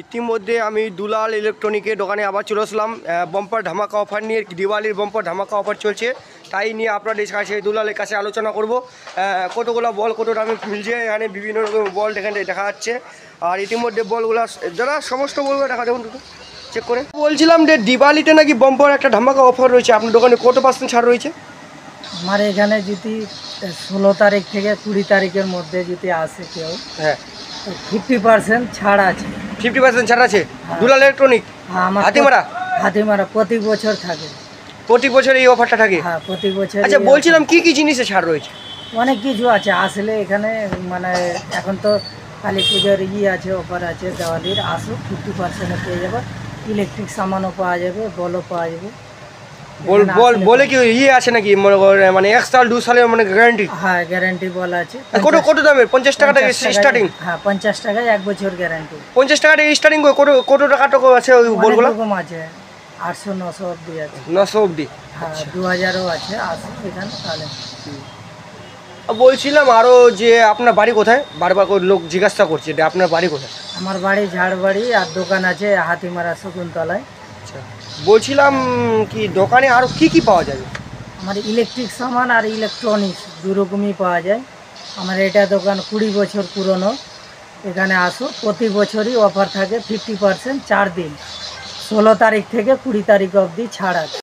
ইতিমধ্যে আমি দুলাল ইলেকট্রনিকের দোকানে আবার চলে আসলাম। বাম্পার ধামাকা অফার নিয়ে, দিওয়ালির বাম্পার ধামাকা অফার চলছে, তাই নিয়ে আপনাদের কাছে দুলালের কাছে আলোচনা করব। কতগুলো বল কত দামে মিলছে, এখানে বিভিন্ন রকম বল এখানে দেখা যাচ্ছে। আর ইতিমধ্যে বলগুলো যারা সমস্ত বলগুলো দেখা দেখুন চেক করে। বলছিলাম যে দিওয়ালিতে নাকি বাম্পার একটা ধামাকা অফার রয়েছে, আপনার দোকানে কত % ছাড় রয়েছে? আমার এখানে যদি 16 তারিখ থেকে 20 তারিখের মধ্যে যদি আসে কেউ, হ্যাঁ, 50% ছাড় আছে। 50% ছাড় আছে দুলাল ইলেকট্রনিক আমার হাতিমারা। হাতিমারা প্রতি বছর থাকে। প্রতি বছর এই অফারটা থাকে? হ্যাঁ, প্রতি বছর। আচ্ছা, বলছিলাম কি কি জিনিসে ছাড় রয়েছে? অনেক কিছু আছে আসলে এখানে, মানে এখন তো কালী পুজোর আছে, অফার আছে দেওয়ালির। আসো 50% পেয়ে যাবে। ইলেকট্রিক সামানও পাওয়া যাবে, বলও পাওয়া যাবে। বল বল বলে কি আছে নাকি, মনে করেন মানে 1 সাল 2 সালের মানে গ্যারান্টি? হ্যাঁ, গ্যারান্টি বল আছে। কত কত দামের? 50 টাকা থেকে স্টার্টিং? হ্যাঁ, 50 টাকায় 1 বছর গ্যারান্টি। 50 টাকা থেকে স্টার্টিং করে কত কত টাকা টাকা আছে ওই বলগুলো? এরকম আছে 800 900 অব্দি আছে। 900 অবধি? হ্যাঁ, 2000ও আছে। আসো এখানে তাহলে। বলছিলাম আরও যে আপনার বাড়ি কোথায়, বারবার করে লোক জিজ্ঞাসা করছে যে আপনার বাড়ি কোথায়। আমার বাড়ি ঝাড়বাড়ি, আর দোকান আছে হাতিমারা শকুন্তলায়। আচ্ছা, বলছিলাম কি দোকানে আরও কি কি পাওয়া যাবে? আমার ইলেকট্রিক সামান আর ইলেকট্রনিক্স দু রকমই পাওয়া যায়। আমার এটা দোকান 20 বছর পুরনো। এখানে আসো, প্রতি বছরই অফার থাকে 50% 4 দিন, 16 তারিখ থেকে 20 তারিখ অবধি ছাড় আছে।